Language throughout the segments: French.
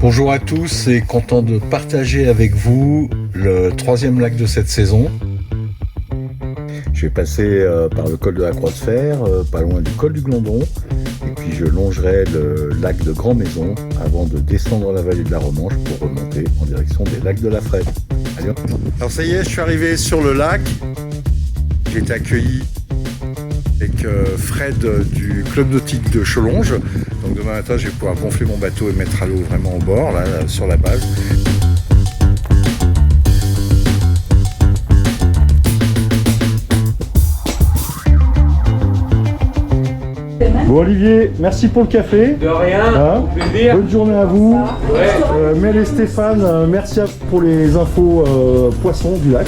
Bonjour à tous et content de partager avec vous le troisième lac de cette saison. Je vais passer par le col de la Croix de Fer, pas loin du col du Glondon, et puis je longerai le lac de Grand Maison avant de descendre la vallée de la Romanche pour remonter en direction des lacs de la Fraie. Allez. Alors ça y est, je suis arrivé sur le lac. J'ai été accueilli avec Fred du club nautique de Cholonges. Donc demain matin, je vais pouvoir gonfler mon bateau et mettre à l'eau vraiment au bord, là, sur la base. Bon Olivier, merci pour le café. De rien, plaisir. Bonne journée à vous. Ouais. Mel et Stéphane, merci pour les infos poissons du lac.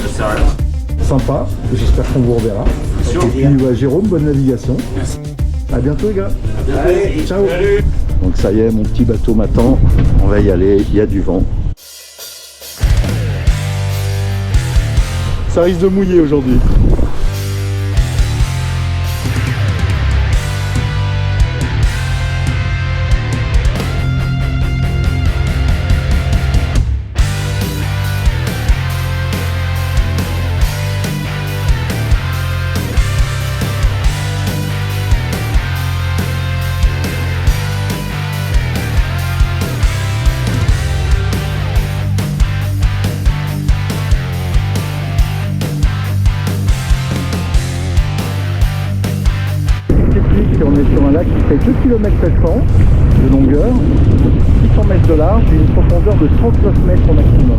Sympa, j'espère qu'on vous reverra. Et puis Jérôme, bonne navigation. Merci. À bientôt les gars. Allez, ciao. Salut. Donc ça y est, mon petit bateau m'attend. On va y aller, il y a du vent. Ça risque de mouiller aujourd'hui. On est sur un lac qui fait 2 km 700 de longueur, 600 mètres de large et une profondeur de 39 mètres au maximum.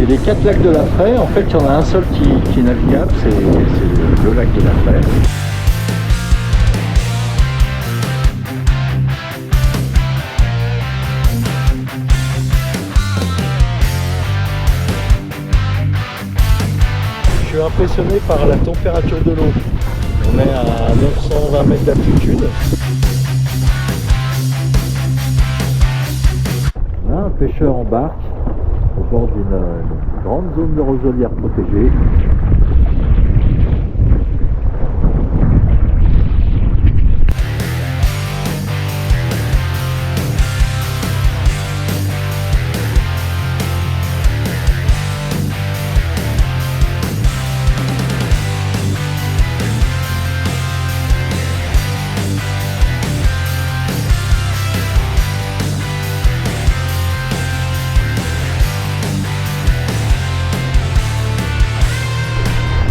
Les 4 lacs de la Fraie, en fait il y en a un seul qui est navigable, c'est le lac de la Fraie. Je suis impressionné par la température de l'eau. On est à 920 mètres d'altitude. On a un pêcheur en barque au bord d'une grande zone de roselière protégée.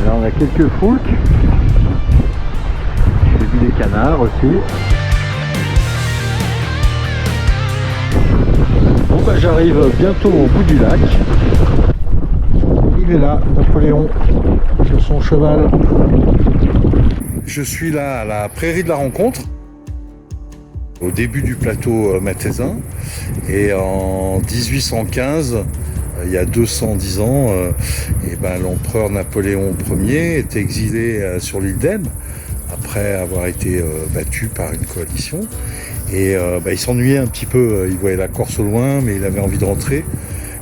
Là on a quelques foulques, j'ai vu des canards aussi. Bon bah j'arrive bientôt au bout du lac. Il est là, Napoléon, sur son cheval. Je suis là à la prairie de la rencontre, au début du plateau mathésin, et en 1815, il y a 210 ans, l'empereur Napoléon Ier est exilé sur l'île d'Elbe après avoir été battu par une coalition. Et il s'ennuyait un petit peu, il voyait la Corse au loin, mais il avait envie de rentrer.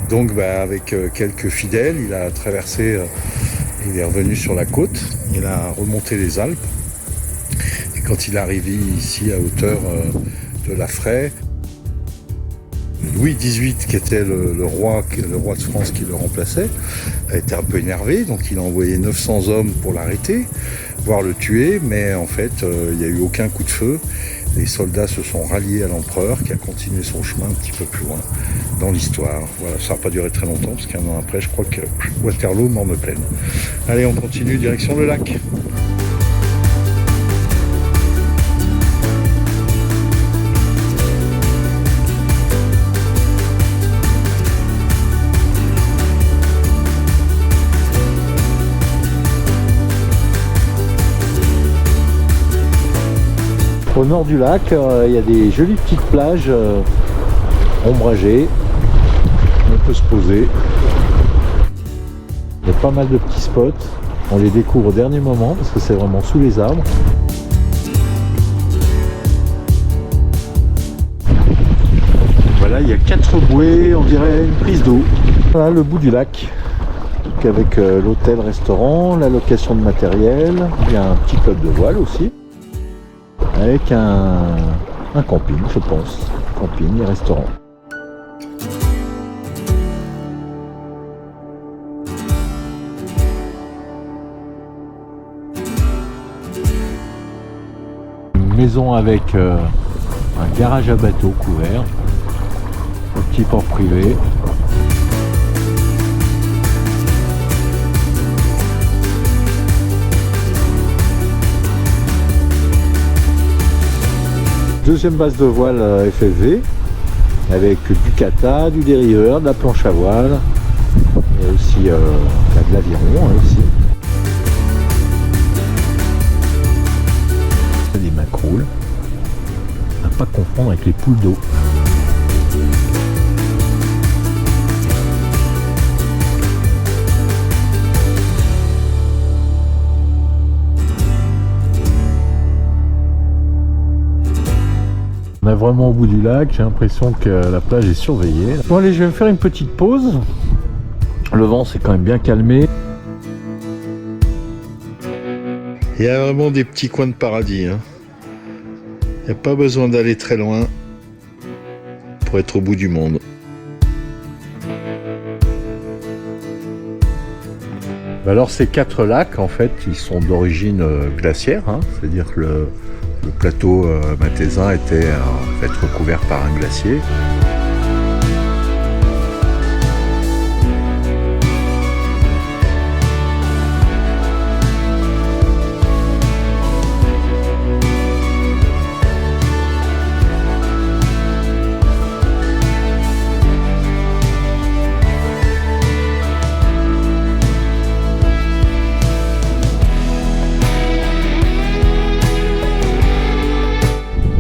Donc avec quelques fidèles, il a traversé, il est revenu sur la côte, il a remonté les Alpes. Et quand il est arrivé ici à hauteur de la Fraie, Louis XVIII, qui était le roi de France qui le remplaçait, a été un peu énervé, donc il a envoyé 900 hommes pour l'arrêter, voire le tuer, mais en fait, il n'y a eu aucun coup de feu. Les soldats se sont ralliés à l'empereur, qui a continué son chemin un petit peu plus loin dans l'histoire. Voilà, ça n'a pas duré très longtemps, parce qu'un an après, je crois que Waterloo morne pleine. Allez, on continue, direction le lac. Au nord du lac, il y a des jolies petites plages ombragées. On peut se poser. Il y a pas mal de petits spots. On les découvre au dernier moment parce que c'est vraiment sous les arbres. Voilà, il y a 4 bouées, on dirait une prise d'eau. Voilà le bout du lac. Donc avec l'hôtel-restaurant, la location de matériel. Il y a un petit club de voile aussi. Avec un camping, je pense. Camping et restaurant. Maison avec un garage à bateau couvert, un petit port privé. Deuxième base de voile FFV avec du kata, du dériveur, de la planche à voile et aussi de l'aviron aussi. Des macroules, à ne pas confondre avec les poules d'eau. On est vraiment au bout du lac, j'ai l'impression que la plage est surveillée. Bon allez, je vais me faire une petite pause. Le vent s'est quand même bien calmé. Il y a vraiment des petits coins de paradis. Il n'y a pas besoin d'aller très loin pour être au bout du monde. Alors ces 4 lacs, en fait, ils sont d'origine glaciaire. C'est-à-dire que le plateau mathésin était en fait recouvert par un glacier.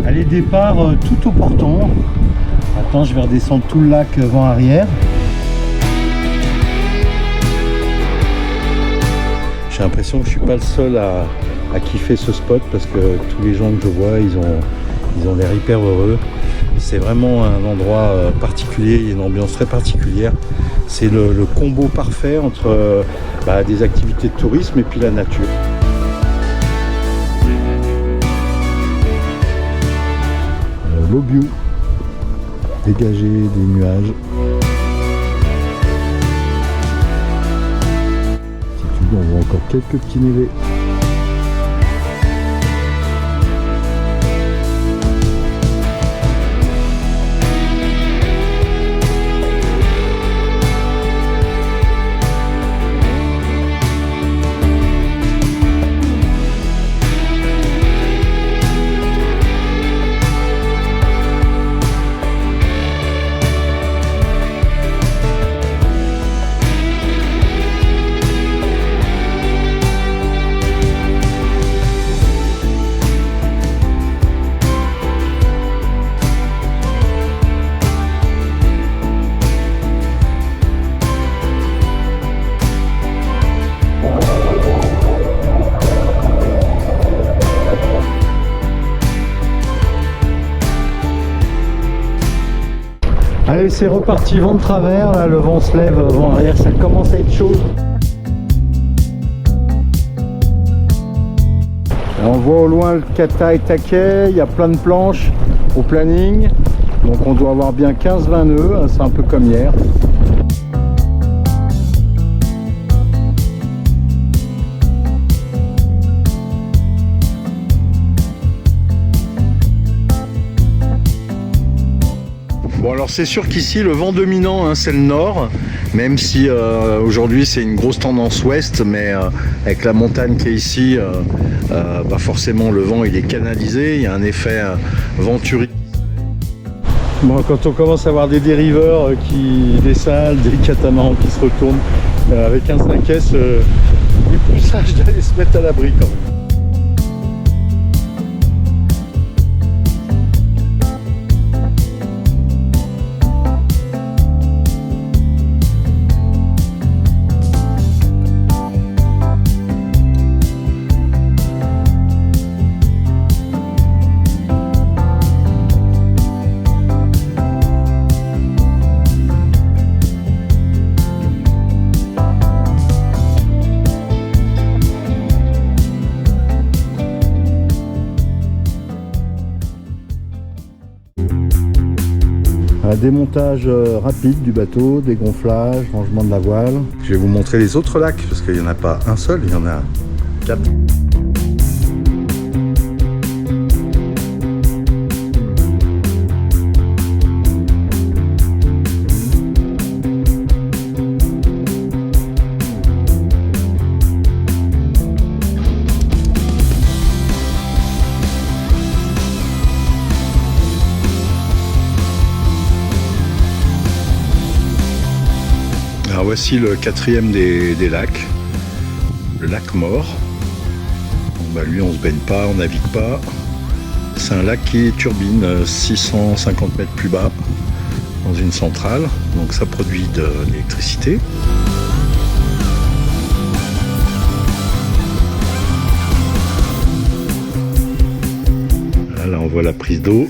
Allez, départ tout au portant. Attends, je vais redescendre tout le lac vent arrière. J'ai l'impression que je suis pas le seul à kiffer ce spot parce que tous les gens que je vois, ils ont l'air hyper heureux. C'est vraiment un endroit particulier, il y a une ambiance très particulière. C'est le combo parfait entre des activités de tourisme et puis la nature. Beau view, dégagé des nuages. Altitude, on voit encore quelques petits nivets. Allez, c'est reparti, vent de travers, là, le vent se lève, vent arrière, ça commence à être chaud. Là, on voit au loin le kata et taquet, il y a plein de planches au planning, donc on doit avoir bien 15-20 nœuds, c'est un peu comme hier. Bon, alors c'est sûr qu'ici le vent dominant c'est le nord, même si aujourd'hui c'est une grosse tendance ouest, mais avec la montagne qui est ici, forcément le vent il est canalisé, il y a un effet venturi. Bon, quand on commence à voir des dériveurs des salles, des catamarans qui se retournent avec un 5S, il est plus sage d'aller se mettre à l'abri quand même. démontage rapide du bateau, dégonflage, rangement de la voile. Je vais vous montrer les autres lacs, parce qu'il n'y en a pas un seul, il y en a 4. Alors voici le 4e des lacs, le lac Mort. Bah lui on se baigne pas, on navigue pas. C'est un lac qui turbine 650 mètres plus bas dans une centrale, donc ça produit de l'électricité. Là on voit la prise d'eau.